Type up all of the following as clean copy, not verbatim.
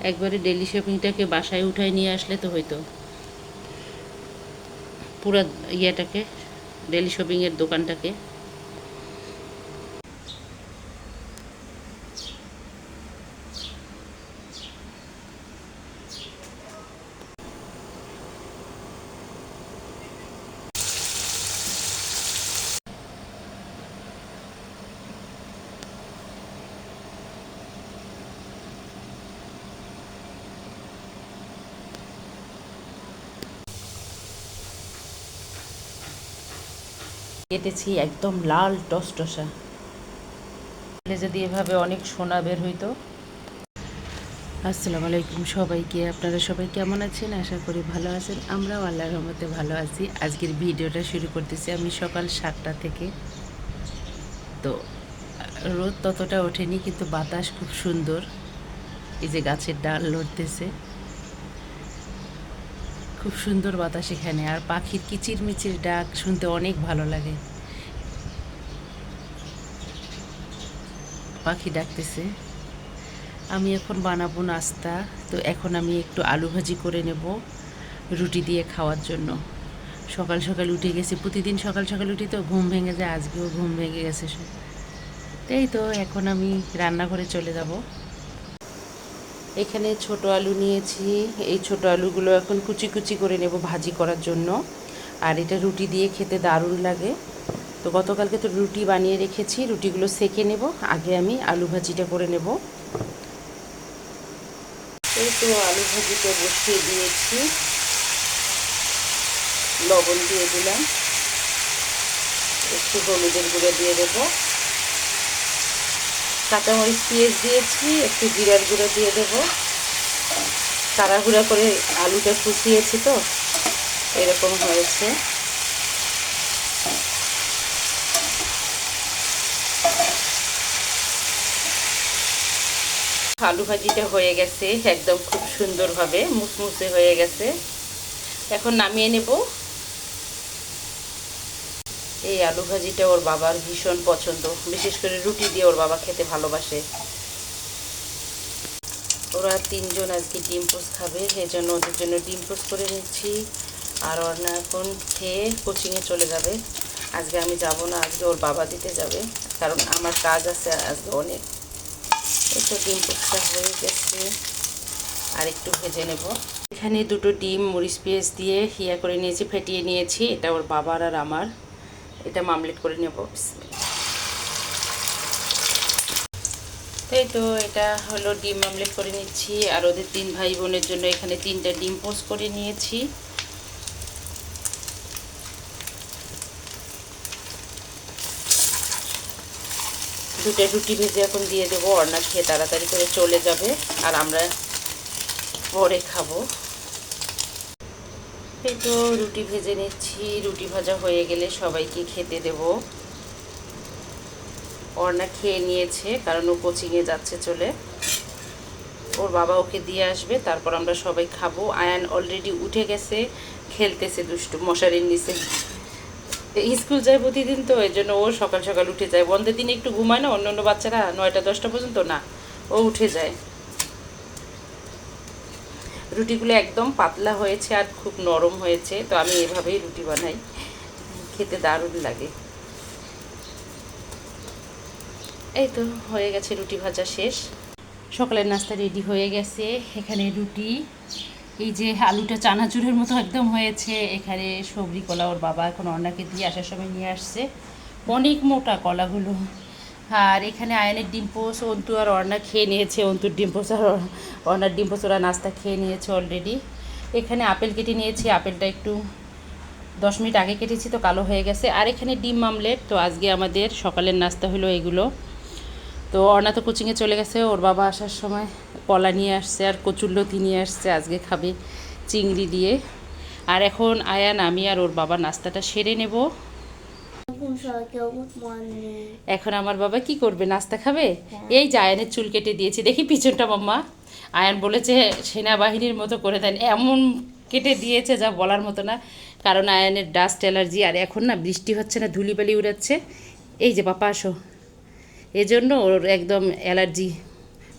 একবারে ডেলি শপিংটাকে বাসায় উঠায় নিয়ে আসলে তো হয়তো পুরা ইয়েটাকে ডেলি শপিংয়ের দোকানটাকে। কেটেছি একদম লাল টসটসা, যদি এভাবে অনেক সোনা বের হইতো। আসসালামু আলাইকুম সবাইকে, আপনারা সবাই কেমন আছেন? আশা করি ভালো আছেন। আমরাও আল্লাহর রহমতে ভালো আছি। আজকের ভিডিওটা শুরু করতেছি আমি সকাল 7টা থেকে। তো রোদ ততটা ওঠেনি, কিন্তু বাতাস খুব সুন্দর। এই যে গাছের ডাল লড়তেছে, খুব সুন্দর বাতাস এখানে। আর পাখির কিচিরমিচির ডাক শুনতে অনেক ভালো লাগে। পাখি ডাকতেছে। আমি এখন বানাবো নাস্তা। তো এখন আমি একটু আলু ভাজি করে নেব রুটি দিয়ে খাওয়ার জন্য। সকাল সকাল উঠে গেছি, প্রতিদিন সকাল সকাল উঠি তো ঘুম ভেঙে যায়, আজকেও ঘুম ভেঙে গেছে। তাই তো এখন আমি রান্নাঘরে চলে যাব। এখানে ছোট আলু নিয়েছি, এই ছোট আলুগুলো এখন কুচি কুচি করে নেব ভাজি করার জন্য। আর এটা রুটি দিয়ে খেতে দারুণ লাগে। তো গতকালকে তো রুটি বানিয়ে রেখেছি, রুটিগুলো সেঁকে নেব। আগে আমি আলু ভাজিটা করে নেব। এই তো আলু ভাজিটা বসিয়ে দিয়েছি, লবণ দিয়ে দিলাম, একটু হলুদের গুঁড়ো দিয়ে দেবো, কাঁচামরিচ পেঁয়াজ দিয়েছি, একটু জিরার গুঁড়ো দিয়ে দেবো। তাড়াহুড়া করে আলুটা কুচিয়েছি তো এরকম হয়েছে। আলু ভাজিটা হয়ে গেছে একদম খুব সুন্দরভাবে মুসমুসে হয়ে গেছে। এখন নামিয়ে নেব। এই আলু ভাজিটা ওর বাবার ভীষণ পছন্দ, বিশেষ করে রুটি দিয়ে ওর বাবা খেতে ভালোবাসে। ওরা 3জন আজকে ডিম পোস্ট খাবে, সেজন্য ওদের জন্য ডিম পোস্ট করে নিচ্ছি। আর অর্ণা এখন খেয়ে কোচিংয়ে চলে যাবে। আজকে আমি যাব না, আজকে ওর বাবা দিতে যাবে, কারণ আমার কাজ আছে আজকে অনেক। এই তো ডিম পোস্টটা হয়ে গেছে, আর একটু ভেজে নেব। এখানে 2টো ডিম মরিচ পেঁয়াজ দিয়ে করে নিয়েছি, ফেটিয়ে নিয়েছি। এটা ওর বাবার আর আমার, এটা মামলেট করে নেব। তাই তো এটা হলো ডিম আমলেট করে নিচ্ছি। আর ওদের 3 ভাই বোনের জন্য এখানে 3টা ডিম পোস্ট করে নিয়েছি। দুটো রুটি ভেজে এখন দিয়ে দেবো। অর্ণা খেয়ে তাড়াতাড়ি করে চলে যাবে, আর আমরা পরে খাবো। এই তো রুটি ভেজে নিচ্ছি, রুটি ভাজা হয়ে গেলে সবাইকে খেতে দেব। অর্ণা খেয়ে নিয়েছে, কারণ ও কোচিংয়ে যাচ্ছে চলে। ওর বাবা ওকে দিয়ে আসবে, তারপর আমরা সবাই খাবো। আয়ান অলরেডি উঠে গেছে, খেলতেছে দুষ্টু মশারির নিচে। স্কুল যায় প্রতিদিন, তো এই জন্য ও সকাল সকাল উঠে যায়। বন্ধের দিনে একটু ঘুমায় না, অন্য অন্য বাচ্চারা 9টা 10টা পর্যন্ত না, ও উঠে যায়। রুটিগুলো একদম পাতলা হয়েছে আর খুব নরম হয়েছে, তো আমি এভাবেই রুটি বানাই, খেতে দারুণ লাগে। এই তো হয়ে গেছে, রুটি ভাজা শেষ। সকালের নাস্তা রেডি হয়ে গেছে। এখানে রুটি, এই যে আলুটা চানাচুরের মতো একদম হয়েছে। এখানে সবজি কলা ওর বাবা এখন অর্ণাকে দিয়ে আসার সময় নিয়ে আসছে, অনেক মোটা কলাগুলো। আর এখানে আয়নের ডিম পোস্ট অন্তু আর অর্ণা খেয়ে নিয়েছে। অন্তুর ডিম পোস্ট আর অর্ণার ডিম পোস্ট ওরা নাস্তা খেয়ে নিয়েছে অলরেডি। এখানে আপেল কেটে নিয়েছি, আপেলটা একটু 10 মিনিট আগে কেটেছি তো কালো হয়ে গেছে। আর এখানে ডিম আমলেট। তো আজকে আমাদের সকালের নাস্তা হলো এগুলো। তো অর্ণা তো কোচিংয়ে চলে গেছে, ওর বাবা আসার সময় কলা নিয়ে আসছে আর কচুরলতি নিয়ে আসছে, আজকে খাবে চিংড়ি দিয়ে। আর এখন আয়ান, আমি আর ওর বাবা নাস্তাটা সেরে নেব। এখন আমার বাবা কি করবে, নাস্তা খাবে। এই যে আয়ানের চুল কেটে দিয়েছি, দেখি পিছনটা মাম্মা। আয়ান বলেছে সেনাবাহিনীর মতো করে দেন, এমন কেটে দিয়েছে যা বলার মতো না। কারণ আয়ানের ডাস্ট অ্যালার্জি, আর এখন না বৃষ্টি হচ্ছে না, ধুলিবালি উড়াচ্ছে। এই যে পাপা আসো, এজন্য ওর একদম অ্যালার্জি।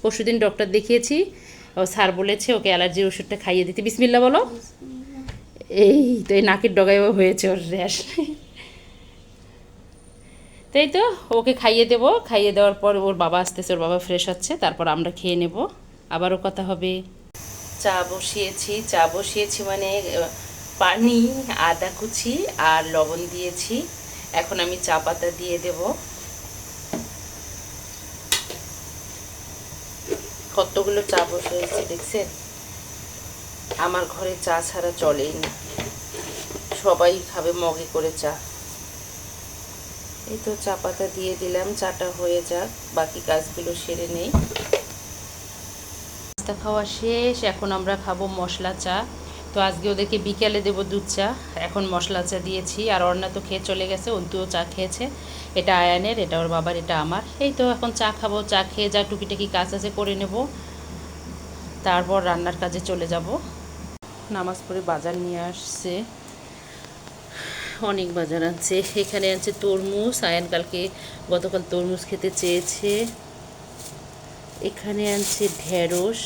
পরশুদিন ডক্টর দেখিয়েছি, ও স্যার বলেছে ওকে অ্যালার্জির ওষুধটা খাইয়ে দিতে। বিসমিল্লাহ বলো। এই তো এই নাকের ডগায়ও হয়েছে ওর র্যাশ। তাই তো ওকে খাইয়ে দেবো, খাইয়ে দেওয়ার পর ওর বাবা আসতেছে, ওর বাবা ফ্রেশ হচ্ছে, তারপর আমরা খেয়ে নেব, আবারও কথা হবে। চা বসিয়েছি মানে পানি, আদা কুচি আর লবণ দিয়েছি। এখন আমি চা পাতা দিয়ে দেব। কতগুলো চা বসিয়েছি দেখছেন। আমার ঘরে চা ছাড়া চলেই না, সবাই খাবে মগে করে চা। এই তো চা পাতা দিয়ে দিলাম, চাটা হয়ে যাক, বাকি কাজগুলো সেরে নেই। নাস্তা খাওয়া শেষ, এখন আমরা খাবো মশলা চা। তো আজকে ওদেরকে বিকেলে দেবো দুধ চা, এখন মশলা চা দিয়েছি। আর অর্ণা তো খেয়ে চলে গেছে, অন্তুও চা খেয়েছে। এটা আয়ানের, এটা ওর বাবার, এটা আমার। এই তো এখন চা খাবো, চা খেয়ে যা টুকিটাকি কাজ আছে করে নেব, তারপর রান্নার কাজে চলে যাব। নামাজ পড়ে বাজার নিয়ে আসছে, অনেক বাজার আনছে। এখানে আনছে তরমুজ, আয়ান গতকাল তরমুজ খেতে চেয়েছে। এখানে আনছে ঢেঁড়স,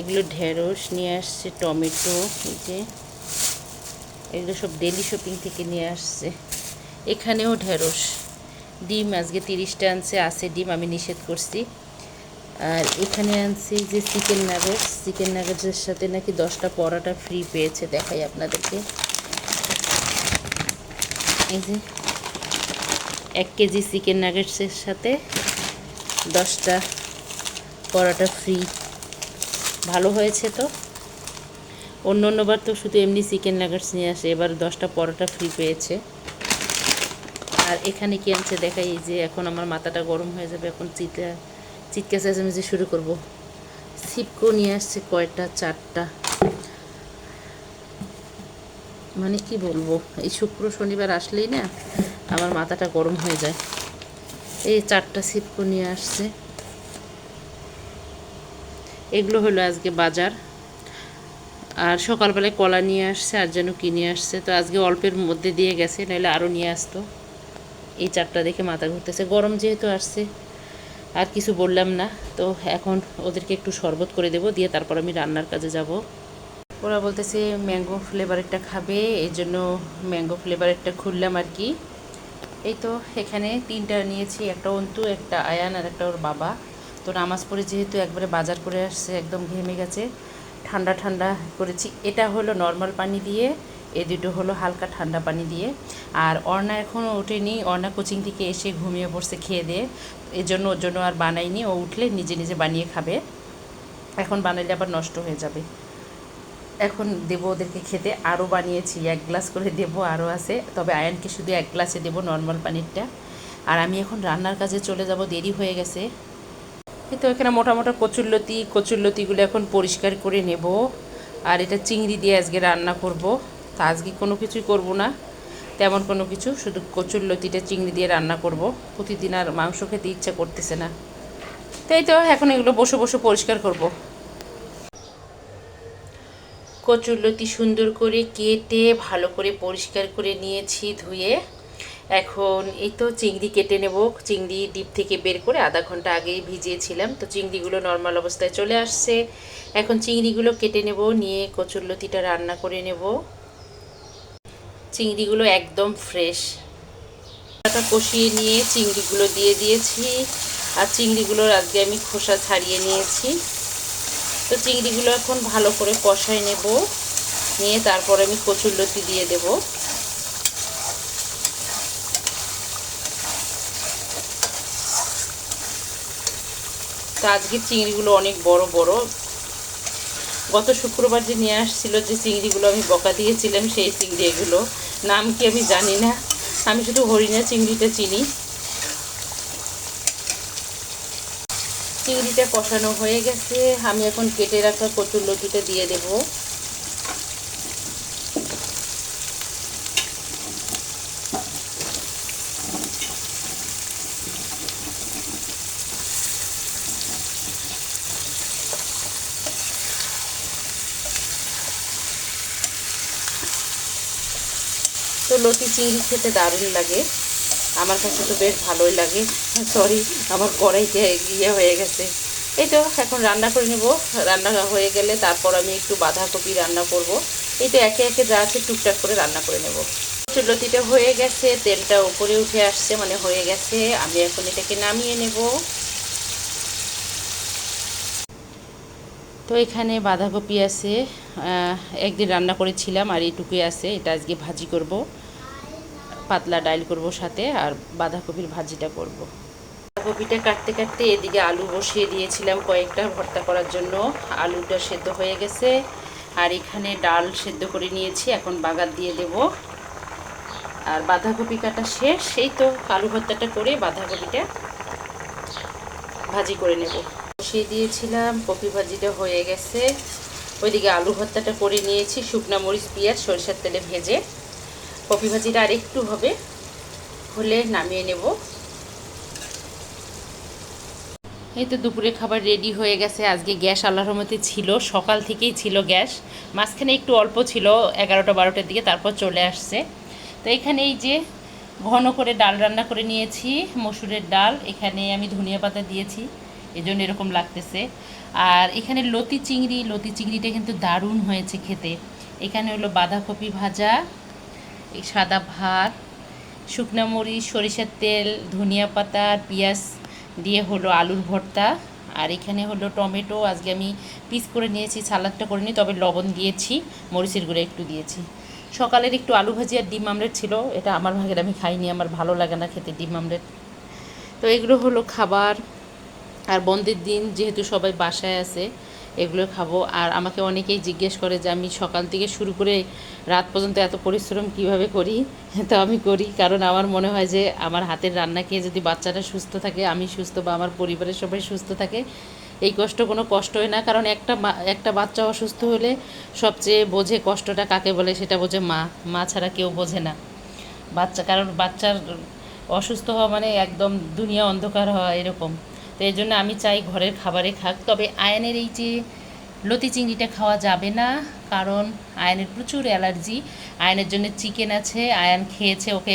এগুলো ঢেঁড়স নিয়ে আসছে, টমেটো, এই যে এগুলো সব ডেলি শপিং থেকে নিয়ে আসছে। এখানেও ঢেঁড়স। ডিম আজকে 30টা আনছে, আছে ডিম, আমি নিষেধ করছি। আর এখানে আনছি যে চিকেন নাগেটসের সাথে নাকি 10টা পরোটা ফ্রি পেয়েছে, দেখাই আপনাদেরকে। এই যে 1 কেজি চিকেন নাগেটসের সাথে 10টা পরোটা ফ্রি। ভালো হয়েছে তো। অন্যবার তো শুধু এমনি চিকেন নাগেটস নিয়ে আসে, এবার 10টা পরোটা ফ্রি পেয়েছে। আর এখানে কি আনছে দেখাই। এই যে এখন আমার মাথাটা গরম হয়ে যাবে, এখন চিৎকার চেঁচামেচি শুরু করব। ছিপকো নিয়ে আসছে কয়টা, 4টা। মানে কি বলবো, এই শুক্র শনিবার আসলেই না আমার মাথাটা গরম হয়ে যায়। এই 4টা ছিপকো নিয়ে আসছে। এগুলো হলো আজকে বাজার। আর সকালবেলায় কলা নিয়ে আসছে, আর যেন কি নিয়ে আসছে। তো আজকে অল্পের মধ্যে দিয়ে গেছে, নাহলে আরও নিয়ে আসতো। এই 4টা দেখে মাথা ঘুরতেছে, গরম যেহেতু আসছে আর কিছু বললাম না। তো এখন ওদেরকে একটু শরবত করে দেবো, দিয়ে তারপর আমি রান্নার কাজে যাব। ওরা বলতেছে ম্যাঙ্গো ফ্লেভারেরটা খাবে, এই জন্য ম্যাঙ্গো ফ্লেভারেরটা খুললাম আর কি। এই তো এখানে 3টা নিয়েছি, একটা অন্তু, একটা আয়ান, আর একটা ওর বাবা। তো নামাজ পড়ে যেহেতু একবারে বাজার করে আসছে, একদম ঘেমে গেছে, ঠান্ডা ঠান্ডা করেছি। এটা হলো নর্মাল পানি দিয়ে, এই দুটো হলো হালকা ঠান্ডা পানি দিয়ে। আর অর্ণা এখনও ওঠেনি, অর্ণা কোচিং থেকে এসে ঘুমিয়ে পড়ছে খেয়ে দিয়ে, ওর জন্য আর বানাইনি। ও উঠলে নিজে নিজে বানিয়ে খাবে, এখন বানাইলে আবার নষ্ট হয়ে যাবে। এখন দেবো ওদেরকে খেতে, আরও বানিয়েছি, 1 গ্লাস করে দেবো, আরও আছে। তবে আয়ানকে শুধু 1 গ্লাসে দেবো, নর্মাল পানিরটা। আর আমি এখন রান্নার কাজে চলে যাব, দেরি হয়ে গেছে। তো এখানে মোটা মোটা কচুরলতিগুলো এখন পরিষ্কার করে নেব। আর এটা চিংড়ি দিয়ে আজকে রান্না করব। তা আজকে কোনো কিছুই করব না, তেমন কোনো কিছু, শুধু কচুরলতিটা চিংড়ি দিয়ে রান্না করব। প্রতিদিন আর মাংস খেতে ইচ্ছা করতেছে না, তাই তো এখন এগুলো বসে বসে পরিষ্কার করব। কচুরলতি সুন্দর করে কেটে ভালো করে পরিষ্কার করে নিয়েছি, ধুয়ে। এখন এই তো চিংড়ি কেটে নেব। চিংড়ি ডিপ থেকে বের করে আধা ঘন্টা আগেই ভিজিয়েছিলাম, তো চিংড়িগুলো নর্মাল অবস্থায় চলে আসছে। এখন চিংড়িগুলো কেটে নেব, নিয়ে কচুরলতিটা রান্না করে নেব। চিংড়িগুলো একদম ফ্রেশ। কষিয়ে নিয়ে চিংড়িগুলো দিয়ে দিয়েছি। আর চিংড়িগুলোর আজকে আমি খোসা ছাড়িয়ে নিয়েছি। তো চিংড়িগুলো এখন ভালো করে কষাই নেব, নিয়ে তারপর আমি কচুরলতি দিয়ে দেব। তো আজকে চিংড়িগুলো অনেক বড় বড়। গত শুক্রবার যে নিয়ে আসছিল যে চিংড়িগুলো আমি বকা দিয়েছিলাম, সেই চিংড়ি এগুলো। নাম কি আমি জানি না, আমি শুধু হরিণা চিংড়িটা চিনি। চিংড়িটা কষানো হয়ে গেছে, আমি এখন কেটে রাখা কচুরলতিটা দিয়ে দেব। তো লতি চিংড়ি খেতে দারুণ লাগে, আমার কাছে তো বেশ ভালোই লাগে। সরি, আমার কড়াইতে ইয়ে হয়ে গেছে, এই তো এখন রান্না করে নেব। রান্না হয়ে গেলে তারপর আমি একটু বাঁধাকপি রান্না করব। এই তো একে একে যা আছে টুকটাক করে রান্না করে নেব। চুলতিটা হয়ে গেছে, তেলটা উপরে উঠে আসছে, মানে হয়ে গেছে। আমি এখন এটাকে নামিয়ে নেব। তো এখানে বাঁধাকপি আছে, একদিন রান্না করেছিলাম আর এইটুকুই আছে। এটা আজকে ভাজি করব, পাতলা ডাল করব সাথে, আর বাঁধাকপির ভাজিটা করব। বাঁধাকপিটা কাটতে কাটতে এদিকে আলু বসিয়ে দিয়েছিলাম কয়েকটা ভর্তা করার জন্য। আলুটা সেদ্ধ হয়ে গেছে, আর এখানে ডাল সেদ্ধ করে নিয়েছি, এখন বাগার দিয়ে দেব। আর বাঁধাকপি কাটা শেষ। এই তো আলু ভর্তাটা করে বাঁধাকপিটা ভাজি করে নেব। বসিয়ে দিয়েছিলাম, কপি ভাজিটা হয়ে গেছে। ওইদিকে আলু ভর্তাটা করে নিয়েছি, শুকনা মরিচ পেঁয়াজ সরিষার তেলে ভেজে। কপি ভাজিটা আর একটু হবে, হলে নামিয়ে নেব। এই তো দুপুরে খাবার রেডি হয়ে গেছে। আজকে গ্যাস আল্লাহর রহমতে ছিল, সকাল থেকেই ছিল গ্যাস। মাঝখানে একটু অল্প ছিল 11টা 12টার দিকে, তারপর চলে আসছে। তো এখানে এই যে ঘন করে ডাল রান্না করে নিয়েছি, মসুরের ডাল। এখানে আমি ধনিয়া পাতা দিয়েছি, এজন্য এরকম লাগতেছে। আর এখানে লতি চিংড়িটা কিন্তু দারুণ হয়েছে খেতে। এখানে হলো বাঁধাকপি ভাজা, সাদা ভাত, শুকনো মরিচ সরিষার তেল ধনিয়া পাতা আর পেঁয়াজ দিয়ে হলো আলুর ভর্তা। আর এখানে হলো টমেটো, আজকে আমি পিস করে নিয়েছি, সালাদটা করে নিই, তবে লবণ দিয়েছি, মরিচের গুঁড়ো একটু দিয়েছি। সকালের একটু আলু ভাজি আর ডিম আমলেট ছিল, এটা আমার ভাগের, আমি খাইনি, আমার ভালো লাগে না খেতে ডিম আমলেট। তো এগুলো হলো খাবার। আর বন্ধের দিন যেহেতু সবাই বাসায় আছে, এগুলো খাবো। আর আমাকে অনেকেই জিজ্ঞেস করে যে আমি সকাল থেকে শুরু করে রাত পর্যন্ত এত পরিশ্রম কিভাবে করি। তো আমি করি কারণ আমার মনে হয় যে আমার হাতের রান্না খেয়ে যদি বাচ্চাটা সুস্থ থাকে, আমি সুস্থ, বা আমার পরিবারের সবাই সুস্থ থাকে, এই কষ্ট কোনো কষ্টই না। কারণ একটা বাচ্চা অসুস্থ হলে সবচেয়ে বোঝে কষ্টটা কাকে বলে, সেটা বোঝে মা। মা ছাড়া কেউ বোঝে না বাচ্চা, কারণ বাচ্চার অসুস্থ হওয়া মানে একদম দুনিয়া অন্ধকার হওয়া এরকম। তো এই জন্য আমি চাই ঘরের খাবারে খাক। তবে আয়নের এই যে লতি চিংড়িটা খাওয়া যাবে না, কারণ আয়নের প্রচুর অ্যালার্জি। আয়নের জন্য চিকেন আছে, আয়ন খেয়েছে, ওকে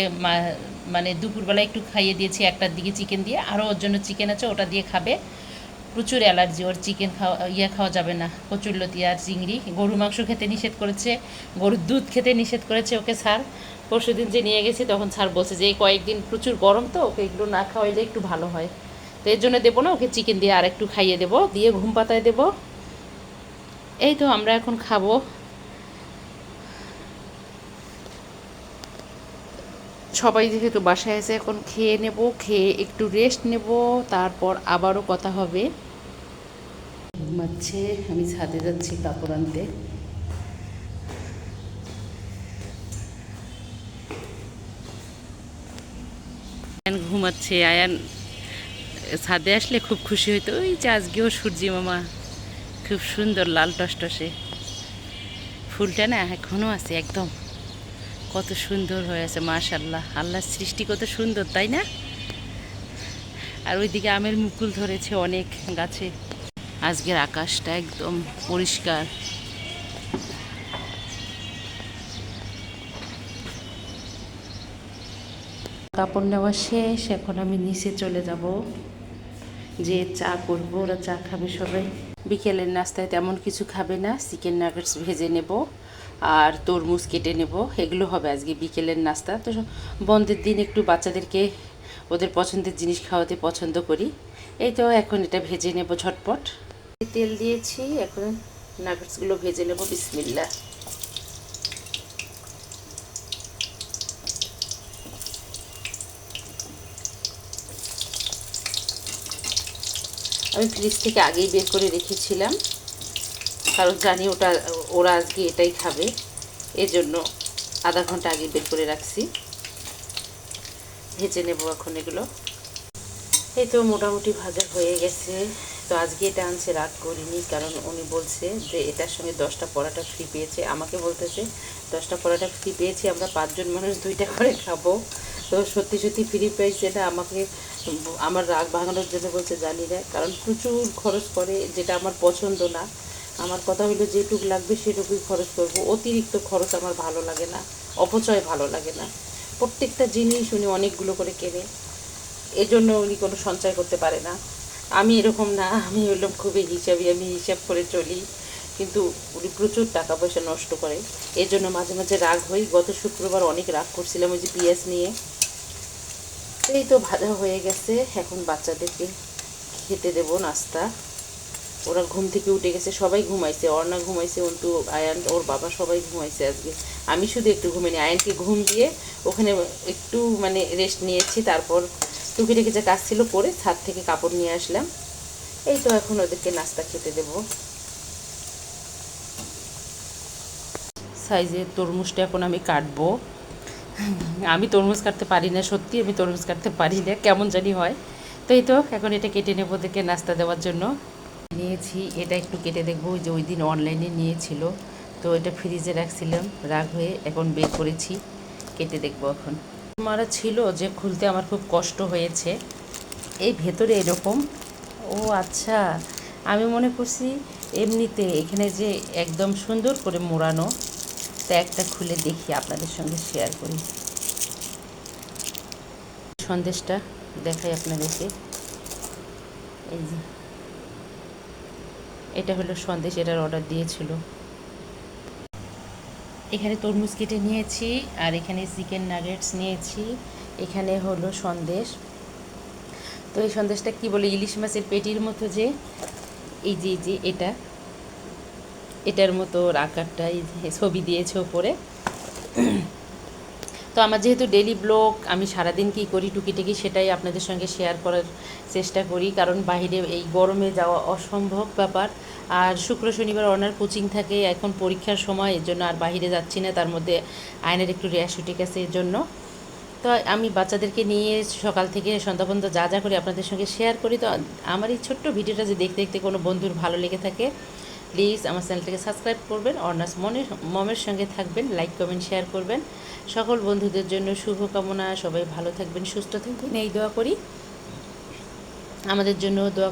মানে দুপুরবেলা একটু খাইয়ে দিয়েছি 1টার দিকে চিকেন দিয়ে, আরও ওর জন্য চিকেন আছে, ওটা দিয়ে খাবে। প্রচুর অ্যালার্জি ওর, চিকেন খাওয়া যাবে না, কচুরলতি আর চিংড়ি। গরু মাংস খেতে নিষেধ করেছে, গরুর দুধ খেতে নিষেধ করেছে ওকে স্যার। পরশুদিন যে নিয়ে গেছি তখন স্যার বলছে যে এই কয়েকদিন প্রচুর গরম, তো ওকে এগুলো না খাওয়াইলে একটু ভালো হয়। তো এর জন্য দেবো না, ওকে চিকেন দিয়ে আর একটু খাইয়ে দেবো, দিয়ে ঘুম পাতায় দেবো। এই তো আমরা এখন খাবো। সবাই যেহেতু বাসায় আছে, এখন খেয়ে নেব, খেয়ে একটু রেস্ট নেব, তারপর আবারও কথা হবে। ঘুমাচ্ছে, আমি ছাদে যাচ্ছি কাপড় আনতে। আয়ান ঘুমাচ্ছে। আয়ান ছাদে আসলে খুব খুশি হইতো। ওই যে আজকেও সূর্যি মামা খুব সুন্দর লাল টসটসে ফুলটা না, এখনও আছে একদম, কত সুন্দর হয়ে আছে মাশাআল্লাহ। আল্লাহর সৃষ্টি কত সুন্দর, তাই না? আর ওইদিকে আমের মুকুল ধরেছে অনেক গাছে। আজকের আকাশটা একদম পরিষ্কার। কাপড় নেওয়া শেষ, এখন আমি নিচে চলে যাব, যে চা করবো, ওরা চা খাবে সবাই। বিকেলের নাস্তায় তেমন কিছু খাবে না, চিকেন নাগেটস ভেজে নেব আর তরমুজ কেটে নেব, এগুলো হবে আজকে বিকেলের নাস্তা। তো বন্ধের দিন একটু বাচ্চাদেরকে ওদের পছন্দের জিনিস খাওয়াতে পছন্দ করি। এই তো এখন এটা ভেজে নেব ঝটপট। তেল দিয়েছি, এখন নাগেটসগুলো ভেজে নেব। বিসমিল্লাহ। আমি ফ্রিজ থেকে আগেই বের করে রেখেছিলাম, কারণ জানি ওরা আজকে এটাই খাবে, এজন্য আধা ঘন্টা আগে বের করে রাখছি। ভেজে নেব এখন এগুলো। এই তো মোটামুটি ভাজা হয়ে গেছে। তো আজকে এটা আনছে, রাগ করিনি, কারণ উনি বলছে যে এটার সঙ্গে 10টা পরোটা ফ্রি পেয়েছে। আমাকে বলতেছে 10টা পরোটা ফ্রি পেয়েছি, আমরা 5 জন মানুষ 2টা করে খাবো। তো সত্যি সত্যি ফ্রি পেয়েছে না, আমাকে আমার রাগ ভাঙানোর জন্য বলছে জানি না, কারণ প্রচুর খরচ করে, যেটা আমার পছন্দ না। আমার কথা হলো যেটুকু লাগবে সেটুকুই খরচ করব, অতিরিক্ত খরচ আমার ভালো লাগে না, অপচয় ভালো লাগে না। প্রত্যেকটা জিনিস উনি অনেকগুলো করে কেনে, এজন্য উনি কোনো সঞ্চয় করতে পারে না। আমি এরকম না, আমি হলাম খুবই হিসাবি, আমি হিসাব করে চলি, কিন্তু উনি প্রচুর টাকা পয়সা নষ্ট করে। এর জন্য মাঝে মাঝে রাগ হই। গত শুক্রবার অনেক রাগ করছিলাম ওই যে পেঁয়াজ নিয়ে। এই তো ভাজা হয়ে গেছে, এখন বাচ্চাদেরকে খেতে দেব নাস্তা। ওরা ঘুম থেকে উঠে গেছে, সবাই ঘুমাইছে, অর্ণা ঘুমাইছে, অন্তু, আয়ান, ওর বাবা সবাই ঘুমাইছে আজকে। আমি শুধু একটু ঘুমিয়ে আয়ানকে ঘুম দিয়ে ওখানে একটু মানে রেস্ট নিয়েছি। তারপর টুকিটাকি যে কাজ ছিল করে ছাদ থেকে কাপড় নিয়ে আসলাম। এই তো এখন ওদেরকে নাস্তা খেতে দেব। সাইজের তরমুজটা এখন আমি কাটবো। আমি তরমুজ কাটতে পারি না, সত্যি আমি তরমুজ কাটতে পারি না, কেমন জানি হয়। তো এই তো এখন এটা কেটে নেবো ওদেরকে নাস্তা দেওয়ার জন্য। নিয়েছি, এটা একটু কেটে দেখবো, যে ওই দিন অনলাইনে নিয়েছিল, তো এটা ফ্রিজে রাখছিলাম, রাগ হয়ে এখন বের করেছি, কেটে দেখবো এখন। মারা ছিল যে খুলতে আমার খুব কষ্ট হয়েছে, এই ভেতরে এরকম। ও আচ্ছা, আমি মনে করছি এমনিতে এখানে যে একদম সুন্দর করে মোড়ানো। তা একটা খুলে দেখি আপনাদের সঙ্গে শেয়ার করি। সন্দেশটা দেখাই আপনাদেরকে। এই যে এটা হলো সন্দেশ, এটার অর্ডার দিয়েছিল। এখানে তরমুজ কেটে নিয়েছি, আর এখানে চিকেন নাগেটস নিয়েছি, এখানে হলো সন্দেশ। তো এই সন্দেশটা কি বলে, ইলিশ মাছের পেটির মতো, যে এই যে এটার মতো আকারটা, এই যে ছবি দিয়েছে ওপরে। তো আমার যেহেতু ডেলি ব্লগ, আমি সারাদিন কী করি টুকিটাকি সেটাই আপনাদের সঙ্গে শেয়ার করার চেষ্টা করি, কারণ বাইরে এই গরমে যাওয়া অসম্ভব ব্যাপার। আর শুক্র শনিবার অনার কোচিং থাকে, এখন পরীক্ষার সময়, এর জন্য আর বাইরে যাচ্ছি না। তার মধ্যে আয়নের একটু র্যাশ উঠে গেছে, এর জন্য। তো আমি বাচ্চাদেরকে নিয়ে সকাল থেকে সন্ধ্যা পর্যন্ত যা যা করি আপনাদের সঙ্গে শেয়ার করি। তো আমার এই ছোট্ট ভিডিওটা যে দেখতে দেখতে কোনো বন্ধুর ভালো লেগে থাকে, প্লিজ আমার চ্যানেলটাকে সাবস্ক্রাইব করবেন, অর্ণাস মমের সঙ্গে থাকবেন, লাইক কমেন্ট শেয়ার করবেন। সকল বন্ধুদের জন্য শুভকামনা, সবাই ভালো থাকবেন, সুস্থ থাকবেন, এই দোয়া করি। আমাদের জন্য দোয়া